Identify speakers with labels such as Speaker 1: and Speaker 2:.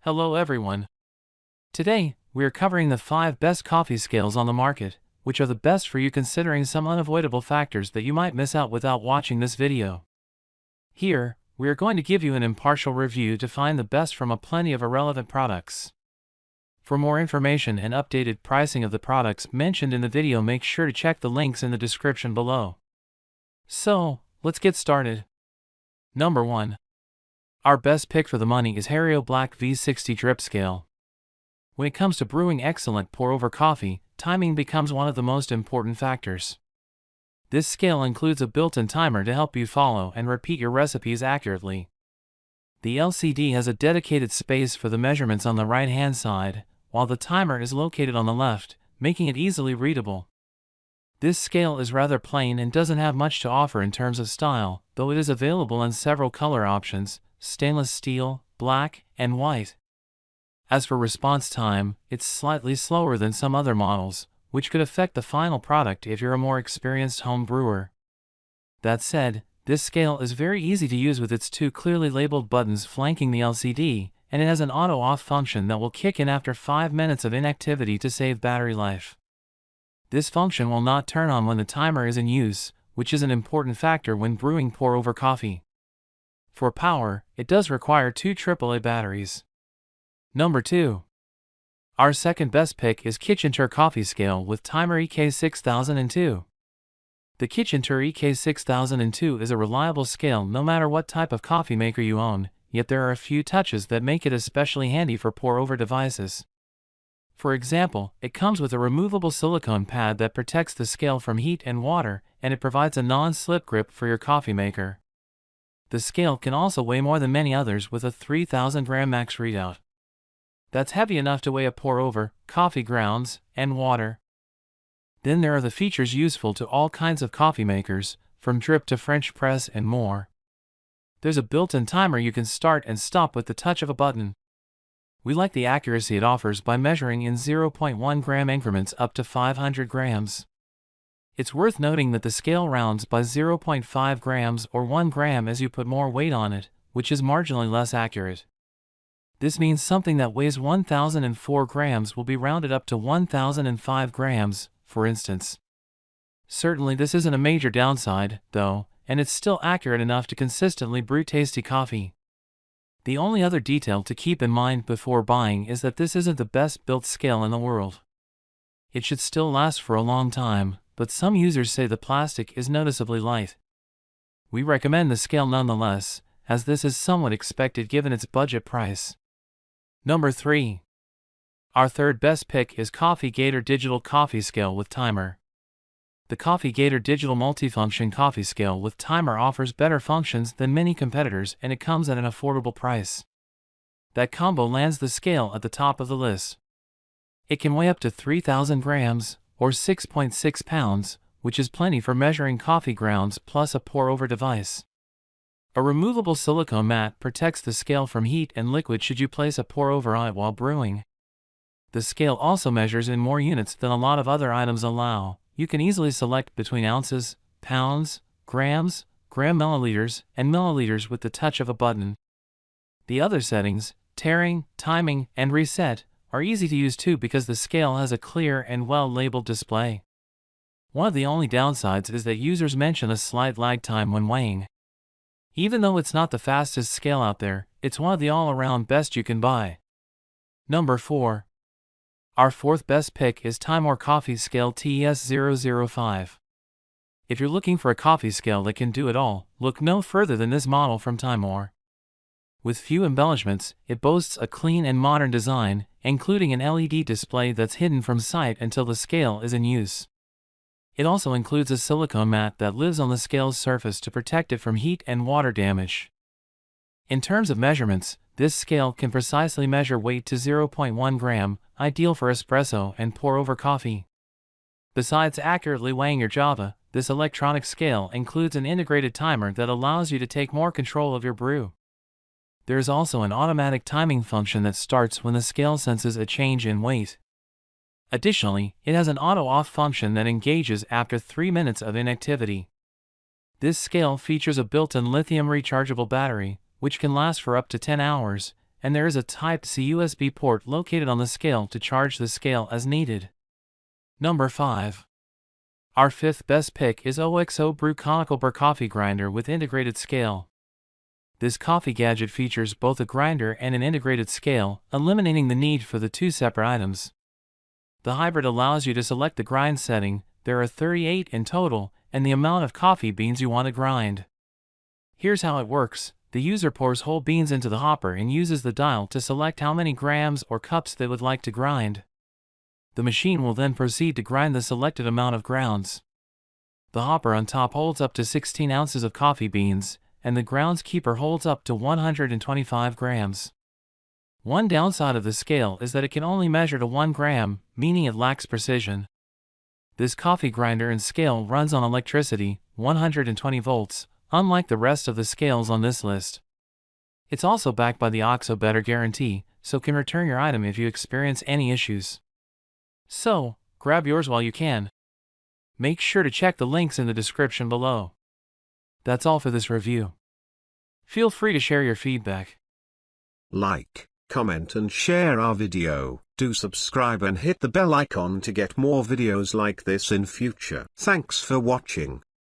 Speaker 1: Hello everyone. Today, we are covering the 5 best coffee scales on the market, which are the best for you considering some unavoidable factors that you might miss out without watching this video. Here, we are going to give you an impartial review to find the best from a plenty of irrelevant products. For more information and updated pricing of the products mentioned in the video, make sure to check the links in the description below. So, let's get started. Number 1. Our best pick for the money is Hario Black V60 Drip Scale. When it comes to brewing excellent pour-over coffee, timing becomes one of the most important factors. This scale includes a built-in timer to help you follow and repeat your recipes accurately. The LCD has a dedicated space for the measurements on the right-hand side, while the timer is located on the left, making it easily readable. This scale is rather plain and doesn't have much to offer in terms of style, though it is available in several color options: stainless steel, black, and white. As for response time, it's slightly slower than some other models, which could affect the final product if you're a more experienced home brewer. That said, this scale is very easy to use with its 2 clearly labeled buttons flanking the LCD, and it has an auto-off function that will kick in after 5 minutes of inactivity to save battery life. This function will not turn on when the timer is in use, which is an important factor when brewing pour-over coffee. For power, it does require 2 AAA batteries. Number 2. Our second best pick is KitchenTour Coffee Scale with Timer EK6002. The KitchenTour EK6002 is a reliable scale no matter what type of coffee maker you own, yet there are a few touches that make it especially handy for pour-over devices. For example, it comes with a removable silicone pad that protects the scale from heat and water, and it provides a non-slip grip for your coffee maker. The scale can also weigh more than many others with a 3,000 gram max readout. That's heavy enough to weigh a pour-over, coffee grounds, and water. Then there are the features useful to all kinds of coffee makers, from drip to French press and more. There's a built-in timer you can start and stop with the touch of a button. We like the accuracy it offers by measuring in 0.1 gram increments up to 500 grams. It's worth noting that the scale rounds by 0.5 grams or 1 gram as you put more weight on it, which is marginally less accurate. This means something that weighs 1,004 grams will be rounded up to 1,005 grams, for instance. Certainly this isn't a major downside, though, and it's still accurate enough to consistently brew tasty coffee. The only other detail to keep in mind before buying is that this isn't the best built scale in the world. It should still last for a long time, but some users say the plastic is noticeably light. We recommend the scale nonetheless, as this is somewhat expected given its budget price. Number 3. Our third best pick is Gator Digital Coffee Scale with Timer. The Gator Digital Multifunction Coffee Scale with Timer offers better functions than many competitors, and it comes at an affordable price. That combo lands the scale at the top of the list. It can weigh up to 3,000 grams, or 6.6 pounds, which is plenty for measuring coffee grounds plus a pour-over device. A removable silicone mat protects the scale from heat and liquid should you place a pour-over on it while brewing. The scale also measures in more units than a lot of other items allow. You can easily select between ounces, pounds, grams, milliliters, and milliliters with the touch of a button. The other settings, tearing, timing, and reset, are easy to use too because the scale has a clear and well-labeled display. One of the only downsides is that users mention a slight lag time when weighing. Even though it's not the fastest scale out there, it's one of the all-around best you can buy. Number 4. Our fourth best pick is TIMEMORE Coffee Scale TES005. If you're looking for a coffee scale that can do it all, look no further than this model from TIMEMORE. With few embellishments, it boasts a clean and modern design, including an LED display that's hidden from sight until the scale is in use. It also includes a silicone mat that lives on the scale's surface to protect it from heat and water damage. In terms of measurements, this scale can precisely measure weight to 0.1 gram, ideal for espresso and pour-over coffee. Besides accurately weighing your Java, this electronic scale includes an integrated timer that allows you to take more control of your brew. There is also an automatic timing function that starts when the scale senses a change in weight. Additionally, it has an auto-off function that engages after 3 minutes of inactivity. This scale features a built-in lithium rechargeable battery, which can last for up to 10 hours, and there is a Type-C USB port located on the scale to charge the scale as needed. Number 5. Our fifth best pick is OXO Brew Conical Burr Coffee Grinder with integrated scale. This coffee gadget features both a grinder and an integrated scale, eliminating the need for the two separate items. The hybrid allows you to select the grind setting, there are 38 in total, and the amount of coffee beans you want to grind. Here's how it works. The user pours whole beans into the hopper and uses the dial to select how many grams or cups they would like to grind. The machine will then proceed to grind the selected amount of grounds. The hopper on top holds up to 16 ounces of coffee beans, and the grounds keeper holds up to 125 grams. One downside of the scale is that it can only measure to 1 gram, meaning it lacks precision. This coffee grinder and scale runs on electricity, 120 volts, unlike the rest of the scales on this list. It's also backed by the OXO Better guarantee, so can return your item if you experience any issues. So, grab yours while you can. Make sure to check the links in the description below. That's all for this review. Feel free to share your feedback.
Speaker 2: Like, comment and share our video. Do subscribe and hit the bell icon to get more videos like this in future. Thanks for watching.